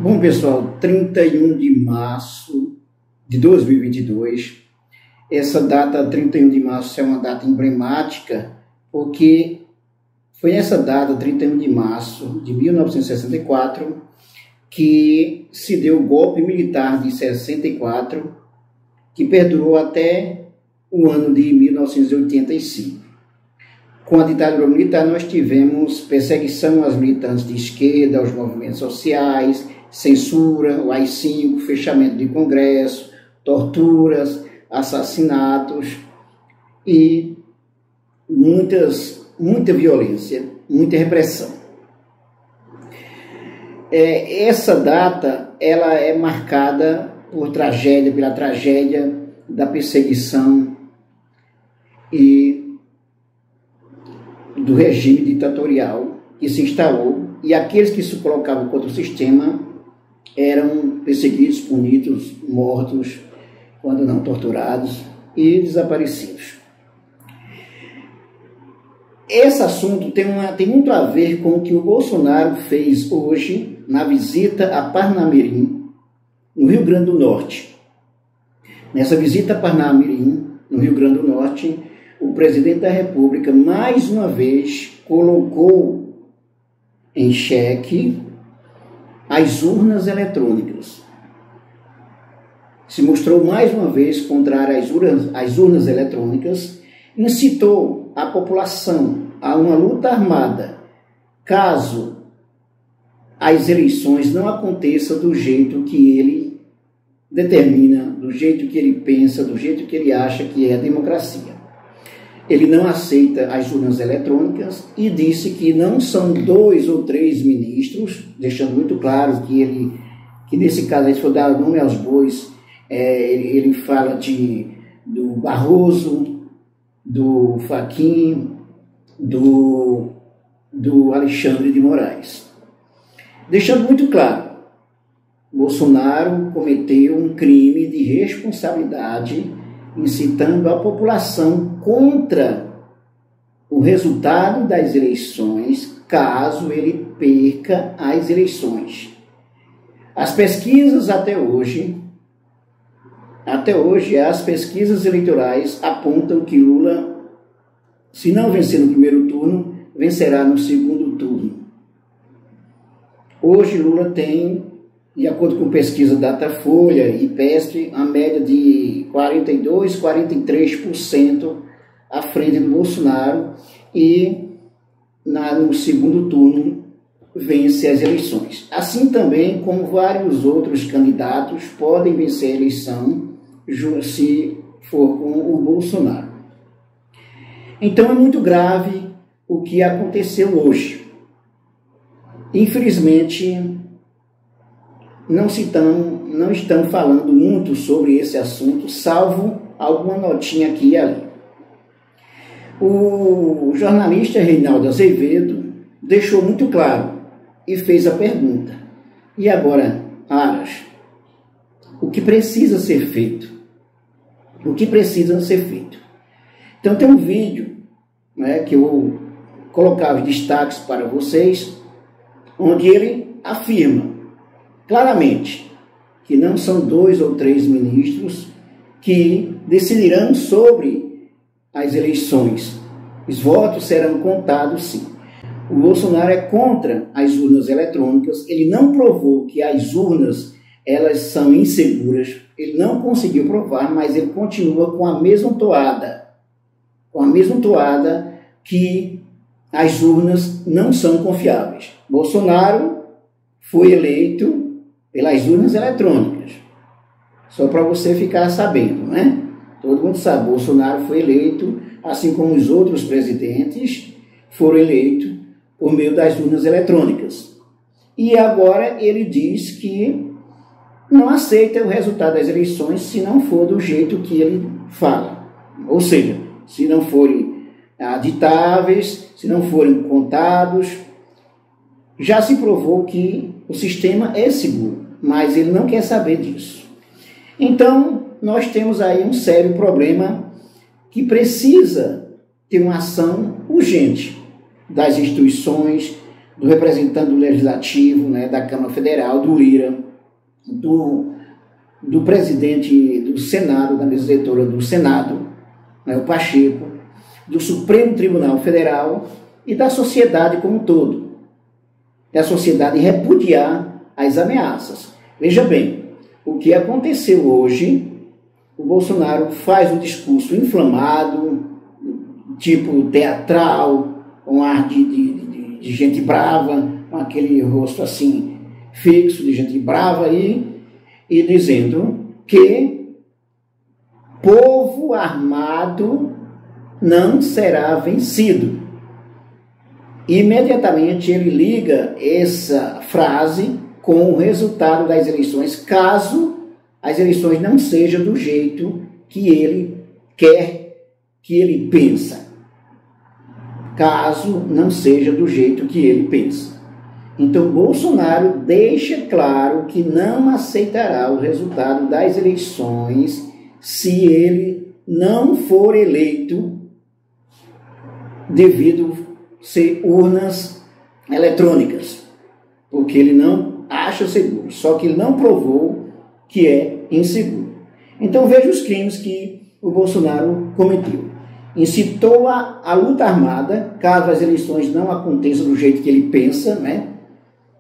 Bom, pessoal, 31 de março de 2022, essa data, 31 de março, é uma data emblemática, porque foi nessa data, 31 de março de 1964, que se deu o golpe militar de 64, que perdurou até o ano de 1985. Com a ditadura militar, nós tivemos perseguição às militantes de esquerda, aos movimentos sociais, censura, o AI-5, fechamento de congresso, torturas, assassinatos e muita violência, muita repressão. Essa data ela é marcada pela tragédia da perseguição e do regime ditatorial que se instalou, e aqueles que se colocavam contra o sistema eram perseguidos, punidos, mortos, quando não torturados, e desaparecidos. Esse assunto tem muito a ver com o que o Bolsonaro fez hoje na visita a Parnamirim, no Rio Grande do Norte. Nessa visita a Parnamirim, no Rio Grande do Norte, o presidente da República, mais uma vez, colocou em xeque as urnas eletrônicas. Se mostrou mais uma vez contrário às urnas eletrônicas, incitou a população a uma luta armada, caso as eleições não aconteçam do jeito que ele determina, do jeito que ele pensa, do jeito que ele acha que é a democracia. Ele não aceita as urnas eletrônicas e disse que não são 2 ou 3 ministros, deixando muito claro que nesse caso, se for dar nome aos bois, ele fala do Barroso, do Fachin, do Alexandre de Moraes. Deixando muito claro, Bolsonaro cometeu um crime de responsabilidade, incitando a população contra o resultado das eleições, caso ele perca as eleições. As pesquisas até hoje, as pesquisas eleitorais apontam que Lula, se não vencer no primeiro turno, vencerá no segundo turno. Hoje Lula tem, de acordo com pesquisa Datafolha e PESP, a média de 42%, 43% à frente do Bolsonaro, e no segundo turno vence as eleições. Assim também como vários outros candidatos podem vencer a eleição se for com o Bolsonaro. Então é muito grave o que aconteceu hoje. Infelizmente, não estão falando muito sobre esse assunto, salvo alguma notinha aqui e ali. O jornalista Reinaldo Azevedo deixou muito claro e fez a pergunta: e agora, Aras, o que precisa ser feito? O que precisa ser feito? Então tem um vídeo, que eu vou colocar os destaques para vocês, onde ele afirma claramente que não são 2 ou 3 ministros que decidirão sobre as eleições. Os votos serão contados, sim. O Bolsonaro é contra as urnas eletrônicas. Ele não provou que as urnas elas são inseguras. Ele não conseguiu provar, mas ele continua com a mesma toada. Que as urnas não são confiáveis. Bolsonaro foi eleito pelas urnas eletrônicas. Só para você ficar sabendo, né? Todo mundo sabe, Bolsonaro foi eleito, assim como os outros presidentes foram eleitos por meio das urnas eletrônicas. E agora ele diz que não aceita o resultado das eleições se não for do jeito que ele fala. Ou seja, se não forem auditáveis, se não forem contados. Já se provou que o sistema é seguro, mas ele não quer saber disso. Então, nós temos aí um sério problema que precisa ter uma ação urgente das instituições, do representante do Legislativo, né, da Câmara Federal, do Lira, do presidente do Senado, da mesa diretora do Senado, né, o Pacheco, do Supremo Tribunal Federal e da sociedade como um todo. Da sociedade repudiar as ameaças. Veja bem, o que aconteceu hoje, o Bolsonaro faz um discurso inflamado, tipo teatral, com ar de gente brava, com aquele rosto assim fixo de gente brava e dizendo que povo armado não será vencido. Imediatamente ele liga essa frase com o resultado das eleições, caso as eleições não sejam do jeito que ele quer, que ele pensa. Caso não seja do jeito que ele pensa. Então, Bolsonaro deixa claro que não aceitará o resultado das eleições se ele não for eleito devido ser urnas eletrônicas, porque ele não acha seguro, só que ele não provou que é inseguro. Então veja os crimes que o Bolsonaro cometeu. Incitou a luta armada, caso as eleições não aconteçam do jeito que ele pensa, né?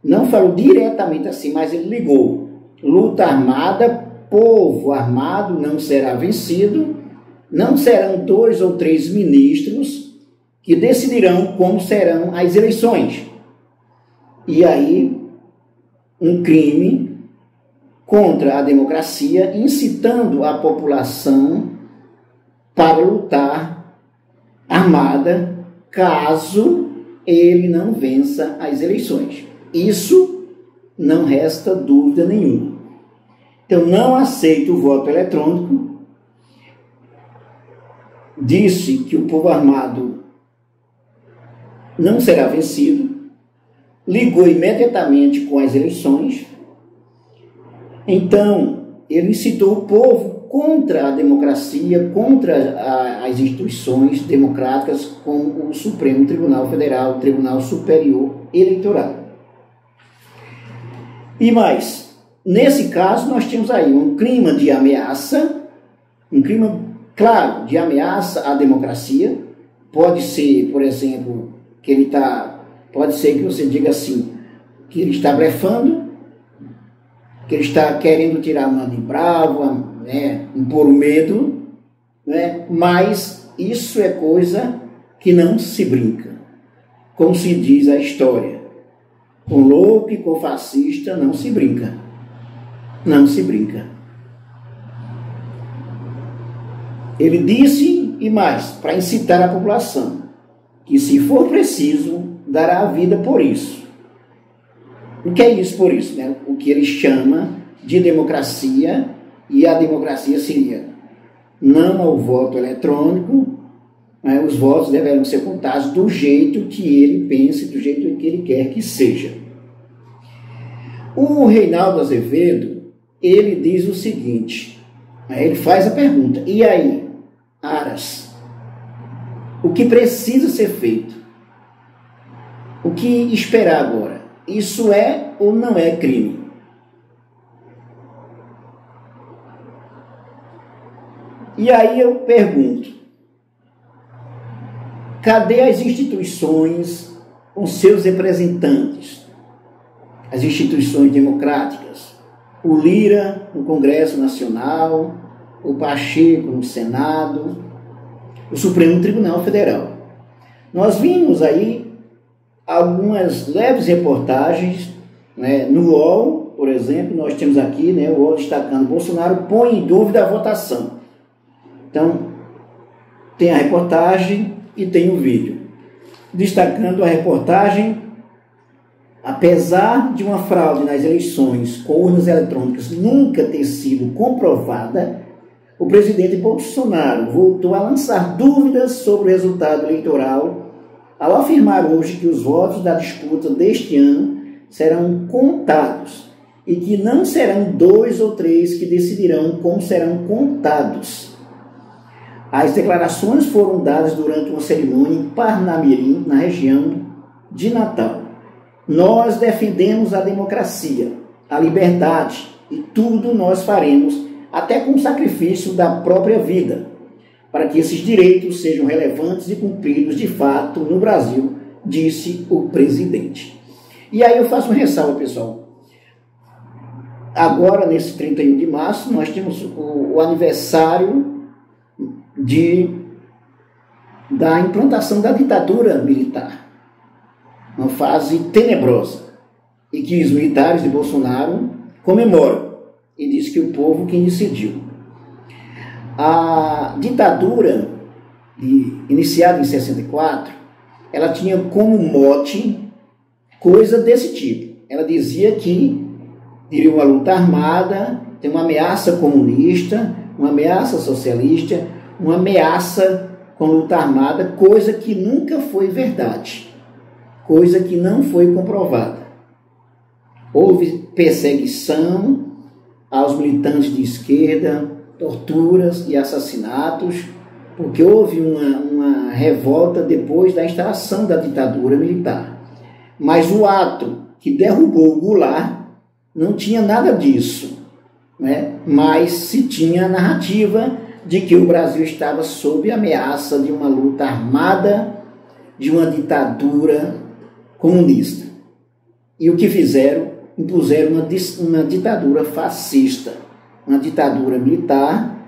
Não falou diretamente assim, mas ele ligou. Luta armada, povo armado não será vencido, não serão 2 ou 3 ministros que decidirão como serão as eleições. E aí, um crime contra a democracia, incitando a população para lutar armada, caso ele não vença as eleições. Isso não resta dúvida nenhuma. Então, não aceito o voto eletrônico. Disse que o povo armado não será vencido. Ligou imediatamente com as eleições. Então, ele incitou o povo contra a democracia, contra as instituições democráticas, como o Supremo Tribunal Federal, o Tribunal Superior Eleitoral. E mais, nesse caso, nós temos aí um clima de ameaça, um clima claro de ameaça à democracia. Pode ser, por exemplo, pode ser que você diga assim, que ele está blefando, que ele está querendo tirar uma de bravo, né, impor o medo, né, mas isso é coisa que não se brinca. Como se diz a história, com louco e com fascista não se brinca. Não se brinca. Ele disse, e mais, para incitar a população, que se for preciso, dará a vida por isso. O que é isso por isso? Né? O que ele chama de democracia, e a democracia seria não ao voto eletrônico, né? Os votos deverão ser contados do jeito que ele pensa, do jeito que ele quer que seja. O Reinaldo Azevedo, ele diz o seguinte, ele faz a pergunta, e aí, Aras, o que precisa ser feito? O que esperar agora? Isso é ou não é crime? E aí eu pergunto, cadê as instituições com seus representantes? As instituições democráticas? O Lira no Congresso Nacional, o Pacheco no Senado, o Supremo Tribunal Federal. Nós vimos aí algumas leves reportagens, né, no UOL, por exemplo, nós temos aqui, né, o UOL destacando, Bolsonaro põe em dúvida a votação. Então, tem a reportagem e tem o vídeo. Destacando a reportagem, apesar de uma fraude nas eleições com urnas eletrônicas nunca ter sido comprovada, o presidente Bolsonaro voltou a lançar dúvidas sobre o resultado eleitoral ao afirmar hoje que os votos da disputa deste ano serão contados e que não serão 2 ou 3 que decidirão como serão contados. As declarações foram dadas durante uma cerimônia em Parnamirim, na região de Natal. Nós defendemos a democracia, a liberdade, e tudo nós faremos, até com o sacrifício da própria vida, para que esses direitos sejam relevantes e cumpridos de fato no Brasil, disse o presidente. E aí eu faço uma ressalva, pessoal. Agora, nesse 31 de março, nós temos o aniversário da implantação da ditadura militar. Uma fase tenebrosa, e que os militares de Bolsonaro comemoram, e diz que o povo quem decidiu. A ditadura, iniciada em 64, ela tinha como mote coisa desse tipo. Ela dizia que teria uma luta armada, tem uma ameaça comunista, uma ameaça socialista, uma ameaça com luta armada, coisa que nunca foi verdade, coisa que não foi comprovada. Houve perseguição aos militantes de esquerda, torturas e assassinatos, porque houve uma revolta depois da instalação da ditadura militar. Mas o ato que derrubou o Goulart não tinha nada disso, né? Mas se tinha a narrativa de que o Brasil estava sob ameaça de uma luta armada, de uma ditadura comunista. E o que fizeram? Impuseram uma ditadura fascista, uma ditadura militar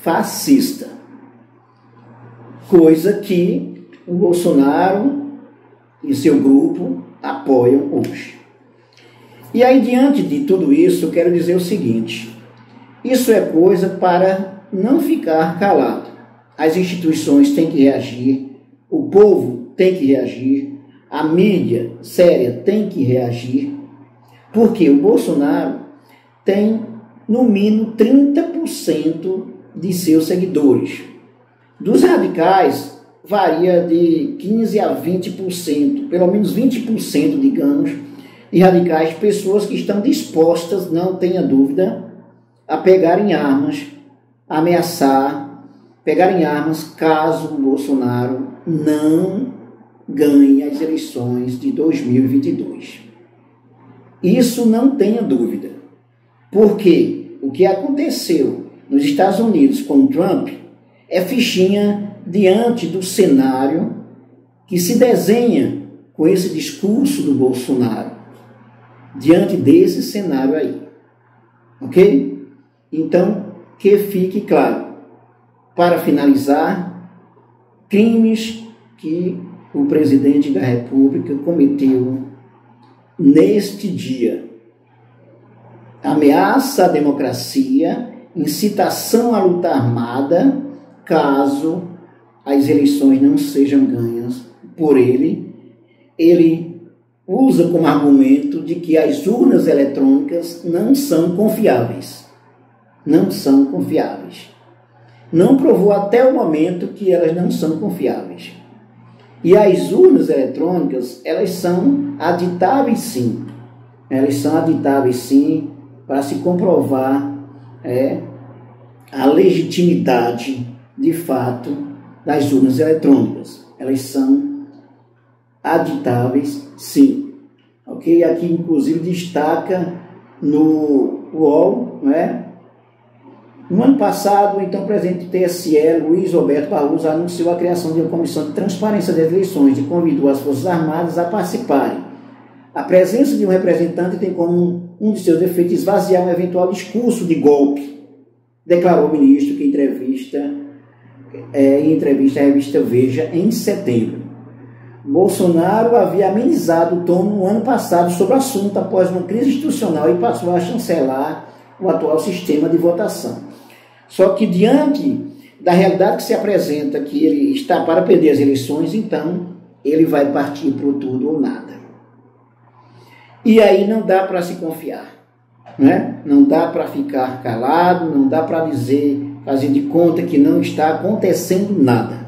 fascista. Coisa que o Bolsonaro e seu grupo apoiam hoje. E aí, diante de tudo isso, eu quero dizer o seguinte: isso é coisa para não ficar calado. As instituições têm que reagir, o povo tem que reagir, a mídia séria tem que reagir, porque o Bolsonaro tem, no mínimo, 30% de seus seguidores. Dos radicais, varia de 15% a 20%, pelo menos 20%, digamos, de radicais, pessoas que estão dispostas, não tenha dúvida, a pegarem armas, a ameaçar, pegarem armas caso o Bolsonaro não ganhe as eleições de 2022. Isso não tenha dúvida, porque o que aconteceu nos Estados Unidos com o Trump é fichinha diante do cenário que se desenha com esse discurso do Bolsonaro, diante desse cenário aí, ok? Então, que fique claro, para finalizar, crimes que o presidente da República cometeu neste dia: ameaça à democracia, incitação à luta armada, caso as eleições não sejam ganhas por ele. Ele usa como argumento de que as urnas eletrônicas não são confiáveis. Não são confiáveis. Não provou até o momento que elas não são confiáveis. E as urnas eletrônicas, elas são aditáveis sim. Elas são aditáveis sim para se comprovar a legitimidade de fato das urnas eletrônicas. Elas são aditáveis sim. Ok? Aqui inclusive destaca no UOL, não é? No ano passado, o então presidente do TSE, Luiz Roberto Barroso, anunciou a criação de uma comissão de transparência das eleições e convidou as Forças Armadas a participarem. A presença de um representante tem como um de seus efeitos esvaziar um eventual discurso de golpe, declarou o ministro em entrevista à revista Veja em setembro. Bolsonaro havia amenizado o tom no ano passado sobre o assunto após uma crise institucional e passou a chancelar o atual sistema de votação. Só que diante da realidade que se apresenta, que ele está para perder as eleições, então ele vai partir para o tudo ou nada. E aí não dá para se confiar, né? Não dá para ficar calado, não dá para fazer de conta que não está acontecendo nada.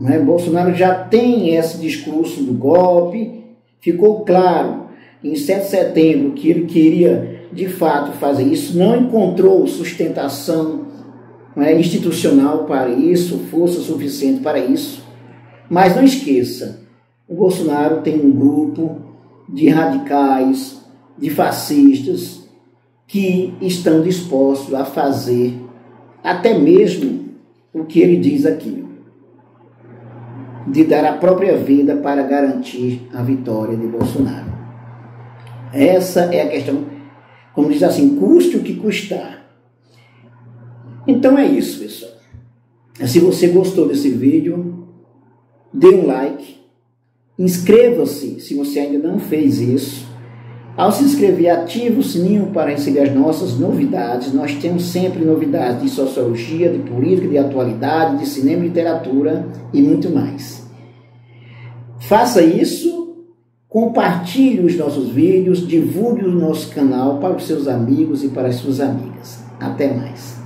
Né? Bolsonaro já tem esse discurso do golpe, ficou claro em 7 de setembro que ele queria de fato fazer isso, não encontrou sustentação institucional para isso, força suficiente para isso. Mas não esqueça, o Bolsonaro tem um grupo de radicais, de fascistas, que estão dispostos a fazer até mesmo o que ele diz aqui, de dar a própria vida para garantir a vitória de Bolsonaro. Essa é a questão, como diz assim, custe o que custar. Então é isso, pessoal. Se você gostou desse vídeo, dê um like, inscreva-se se você ainda não fez isso. Ao se inscrever, ative o sininho para receber as nossas novidades. Nós temos sempre novidades de sociologia, de política, de atualidade, de cinema e literatura e muito mais. Faça isso, compartilhe os nossos vídeos, divulgue o nosso canal para os seus amigos e para as suas amigas. Até mais.